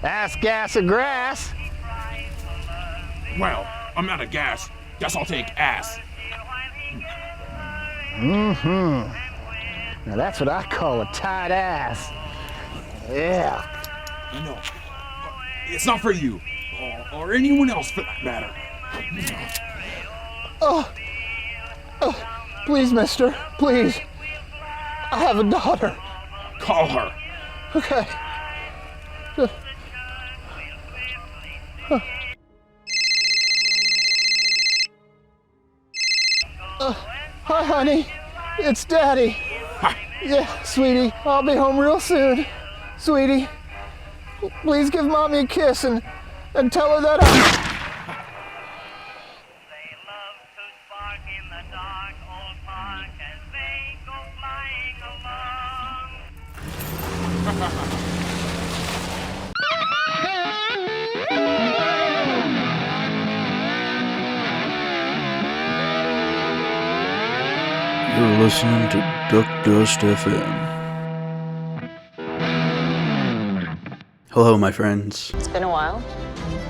Ass, gas, or grass? Well, I'm out of gas. Guess I'll take ass. Now that's what I call a tight ass. Yeah. No, it's not for you, or anyone else for that matter. Please, mister, please. I have a daughter. Call her. Okay. Hi, honey. It's Daddy. Hi. Yeah, sweetie, I'll be home real soon. Sweetie, please give Mommy a kiss and tell her that They love to spark in the dark old park as they go flying along. You're listening to Duck Dust FM. Hello, my friends. It's been a while.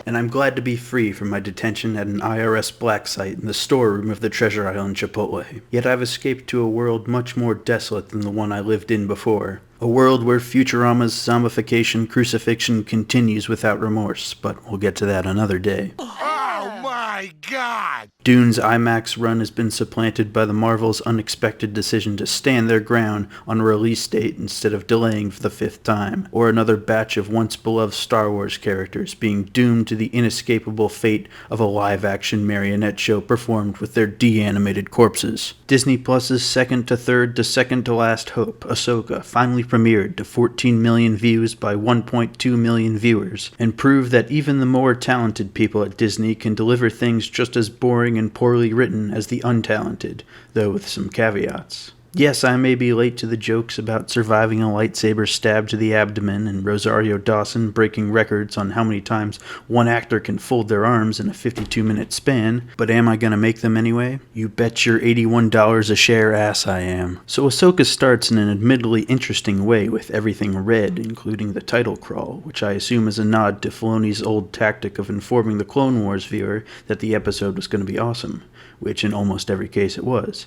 And I'm glad to be free from my detention at an IRS black site in the storeroom of the Treasure Island Chipotle. Yet I've escaped to a world much more desolate than the one I lived in before. A world where Futurama's zombification crucifixion continues without remorse, but we'll get to that another day. Oh my God! Dune's IMAX run has been supplanted by the Marvel's unexpected decision to stand their ground on a release date instead of delaying for the 5th time, or another batch of once-beloved Star Wars characters being doomed to the inescapable fate of a live-action marionette show performed with their de-animated corpses. Disney Plus's second to third to second to last hope, Ahsoka, finally premiered to 14 million views by 1.2 million viewers, and proved that even the more talented people at Disney can deliver things just as boring and poorly written as the untalented, though with some caveats. Yes, I may be late to the jokes about surviving a lightsaber stab to the abdomen and Rosario Dawson breaking records on how many times one actor can fold their arms in a 52-minute span, but am I gonna make them anyway? You bet your $81 a share ass I am. So Ahsoka starts in an admittedly interesting way with everything red, including the title crawl, which I assume is a nod to Filoni's old tactic of informing the Clone Wars viewer that the episode was going to be awesome, which in almost every case it was.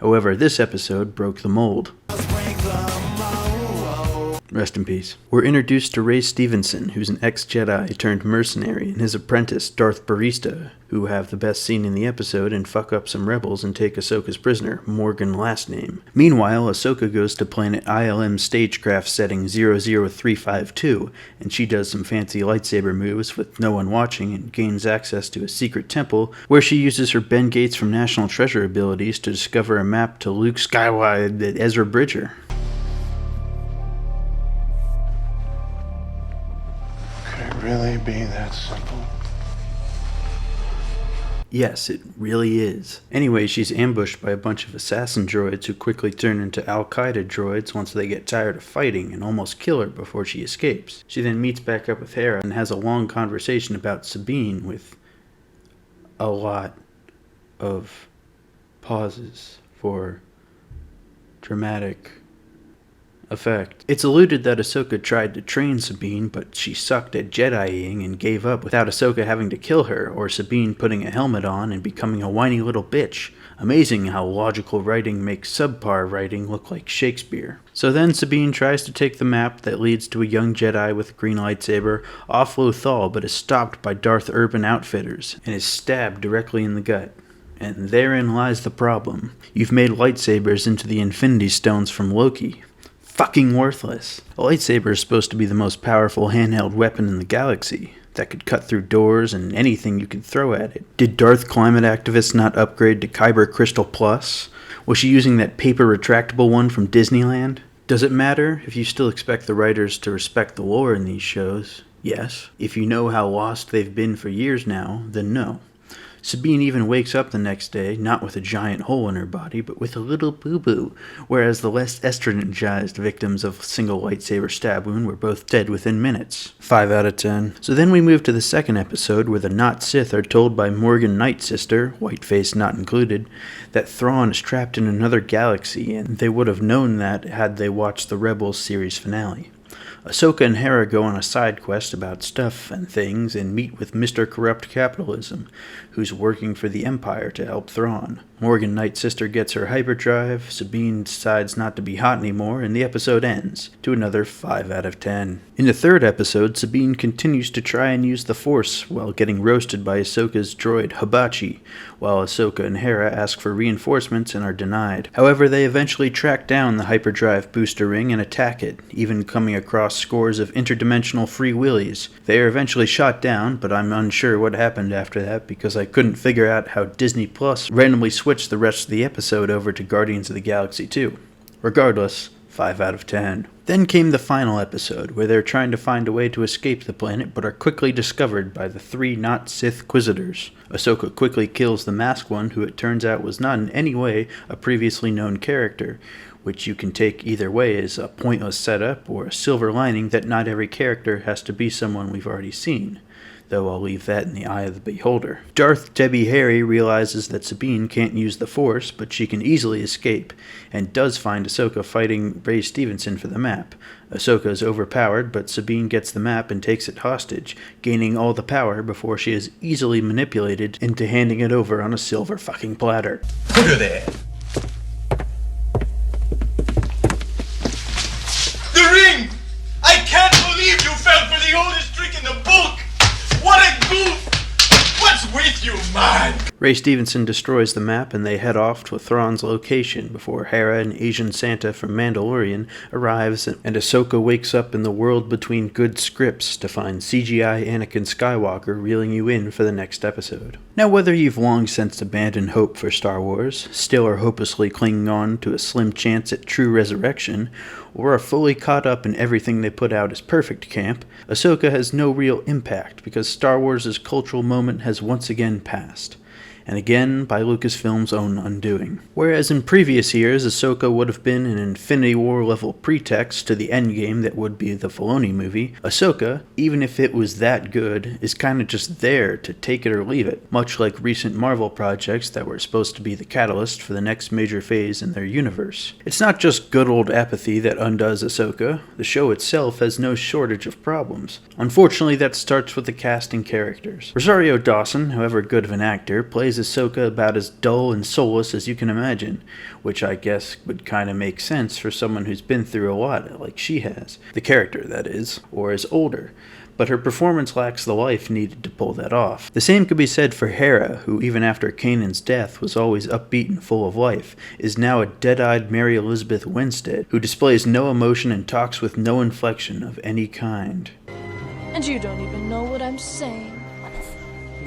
However, this episode broke the mold. Rest in peace. We're introduced to Ray Stevenson, who's an ex-Jedi turned mercenary, and his apprentice, Darth Barista, who have the best scene in the episode and fuck up some rebels and take Ahsoka's prisoner, Morgan last name. Meanwhile, Ahsoka goes to planet ILM stagecraft setting 00352, and she does some fancy lightsaber moves with no one watching and gains access to a secret temple where she uses her Ben Gates from National Treasure abilities to discover a map to Luke Skywalker at Ezra Bridger. Could it really be that simple? Yes, it really is. Anyway, she's ambushed by a bunch of assassin droids who quickly turn into Al-Qaeda droids once they get tired of fighting and almost kill her before she escapes. She then meets back up with Heir and has a long conversation about Sabine with a lot of pauses for dramatic effect. It's alluded that Ahsoka tried to train Sabine, but she sucked at Jediing and gave up without Ahsoka having to kill her, or Sabine putting a helmet on and becoming a whiny little bitch. Amazing how logical writing makes subpar writing look like Shakespeare. So then Sabine tries to take the map that leads to a young Jedi with a green lightsaber off Lothal, but is stopped by Darth Urban Outfitters and is stabbed directly in the gut. And therein lies the problem. You've made lightsabers into the Infinity Stones from Loki. Fucking worthless. A lightsaber is supposed to be the most powerful handheld weapon in the galaxy that could cut through doors and anything you could throw at it. Did Darth climate activists not upgrade to Kyber Crystal Plus? Was she using that paper retractable one from Disneyland? Does it matter if you still expect the writers to respect the lore in these shows? Yes. If you know how lost they've been for years now, then no. Sabine even wakes up the next day, not with a giant hole in her body, but with a little boo-boo, whereas the less estrogenized victims of a single lightsaber stab wound were both dead within minutes. 5 out of 10. So then we move to the second episode, where the not Sith are told by Morgan Night Sister, whiteface not included, that Thrawn is trapped in another galaxy, and they would have known that had they watched the Rebels series finale. Ahsoka and Hera go on a side quest about stuff and things and meet with Mr. Corrupt Capitalism, who's working for the Empire to help Thrawn. Morgan Knight's sister gets her hyperdrive, Sabine decides not to be hot anymore, and the episode ends, to another 5 out of 10. In the third episode, Sabine continues to try and use the Force while getting roasted by Ahsoka's droid Hibachi, while Ahsoka and Hera ask for reinforcements and are denied. However, they eventually track down the hyperdrive booster ring and attack it, even coming across scores of interdimensional free willies. They are eventually shot down, but I'm unsure what happened after that because I couldn't figure out how Disney Plus randomly switched the rest of the episode over to Guardians of the Galaxy 2. Regardless, 5 out of 10. Then came the final episode, where they're trying to find a way to escape the planet, but are quickly discovered by the 3 not Sith Inquisitors. Ahsoka quickly kills the masked one, who it turns out was not in any way a previously known character, which you can take either way as a pointless setup or a silver lining that not every character has to be someone we've already seen, though I'll leave that in the eye of the beholder. Darth Debbie Harry realizes that Sabine can't use the Force, but she can easily escape, and does find Ahsoka fighting Ray Stevenson for the map. Ahsoka is overpowered, but Sabine gets the map and takes it hostage, gaining all the power before she is easily manipulated into handing it over on a silver fucking platter. Put her there. The ring! I can't believe you fell for the oldest trick in the book! What a goof! What's with you, man? Ray Stevenson destroys the map and they head off to Thrawn's location before Hera and Asian Santa from Mandalorian arrives and Ahsoka wakes up in the world between good scripts to find CGI Anakin Skywalker reeling you in for the next episode. Now, whether you've long since abandoned hope for Star Wars, still are hopelessly clinging on to a slim chance at true resurrection, or are fully caught up in everything they put out as perfect camp, Ahsoka has no real impact because Star Wars' cultural moment has once again passed. And again by Lucasfilm's own undoing. Whereas in previous years, Ahsoka would have been an Infinity War level pretext to the endgame that would be the Filoni movie, Ahsoka, even if it was that good, is kinda just there to take it or leave it, much like recent Marvel projects that were supposed to be the catalyst for the next major phase in their universe. It's not just good old apathy that undoes Ahsoka, the show itself has no shortage of problems. Unfortunately, that starts with the cast and characters. Rosario Dawson, however good of an actor, plays Ahsoka about as dull and soulless as you can imagine, which I guess would kind of make sense for someone who's been through a lot like she has, the character that is, or is older, but her performance lacks the life needed to pull that off. The same could be said for Hera, who even after Kanan's death was always upbeat and full of life, is now a dead-eyed Mary Elizabeth Winstead, who displays no emotion and talks with no inflection of any kind. And you don't even know what I'm saying.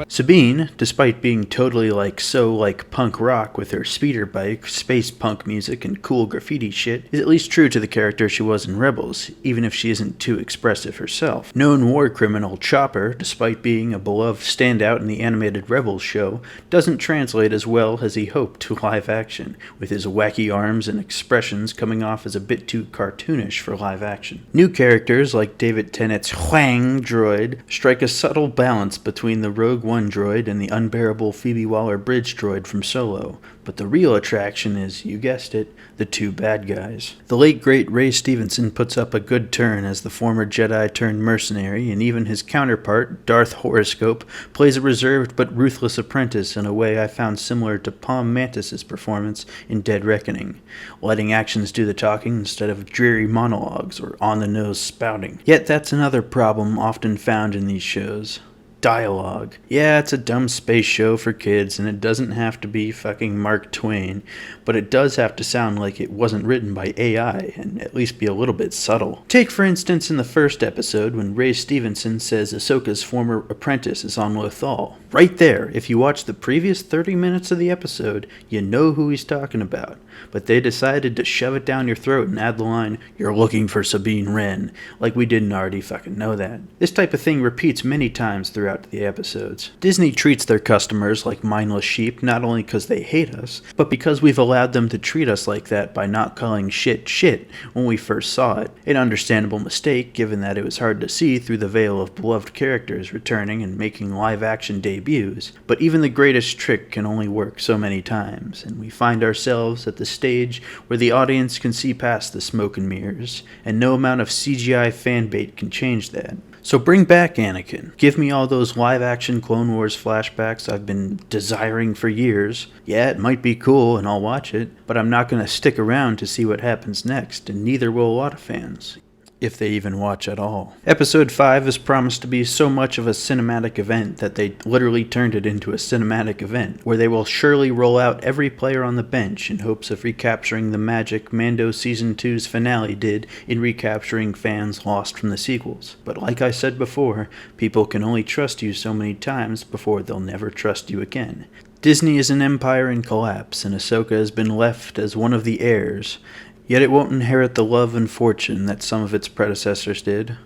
Sabine, despite being totally like punk rock with her speeder bike, space punk music, and cool graffiti shit, is at least true to the character she was in Rebels, even if she isn't too expressive herself. Known war criminal Chopper, despite being a beloved standout in the animated Rebels show, doesn't translate as well as he hoped to live action, with his wacky arms and expressions coming off as a bit too cartoonish for live action. New characters like David Tennant's Huang droid strike a subtle balance between the Rogue One droid and the unbearable Phoebe Waller-Bridge droid from Solo, but the real attraction is, you guessed it, the two bad guys. The late great Ray Stevenson puts up a good turn as the former Jedi turned mercenary, and even his counterpart, Darth Horoscope, plays a reserved but ruthless apprentice in a way I found similar to Palm Mantis' performance in Dead Reckoning, letting actions do the talking instead of dreary monologues or on-the-nose spouting. Yet that's another problem often found in these shows. Dialogue. Yeah, it's a dumb space show for kids, and it doesn't have to be fucking Mark Twain, but it does have to sound like it wasn't written by AI, and at least be a little bit subtle. Take, for instance, in the first episode, when Ray Stevenson says Ahsoka's former apprentice is on Lothal. Right there, if you watch the previous 30 minutes of the episode, you know who he's talking about. But they decided to shove it down your throat and add the line, "You're looking for Sabine Wren," like we didn't already fucking know that. This type of thing repeats many times throughout throughout the episodes. Disney treats their customers like mindless sheep not only because they hate us, but because we've allowed them to treat us like that by not calling shit when we first saw it. An understandable mistake given that it was hard to see through the veil of beloved characters returning and making live-action debuts, but even the greatest trick can only work so many times, and we find ourselves at the stage where the audience can see past the smoke and mirrors, and no amount of CGI fanbait can change that. So bring back Anakin. Give me all those live-action Clone Wars flashbacks I've been desiring for years. Yeah, it might be cool and I'll watch it, but I'm not going to stick around to see what happens next, and neither will a lot of fans. If they even watch at all. Episode 5 is promised to be so much of a cinematic event that they literally turned it into a cinematic event, where they will surely roll out every player on the bench in hopes of recapturing the magic Mando Season 2's finale did in recapturing fans lost from the sequels. But like I said before, people can only trust you so many times before they'll never trust you again. Disney is an empire in collapse, and Ahsoka has been left as one of the heirs. Yet it won't inherit the love and fortune that some of its predecessors did,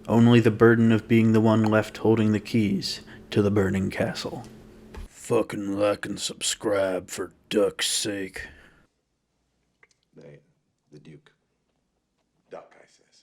only the burden of being the one left holding the keys to the burning castle. Fucking like and subscribe for duck's sake. The Duke. Duck, I says.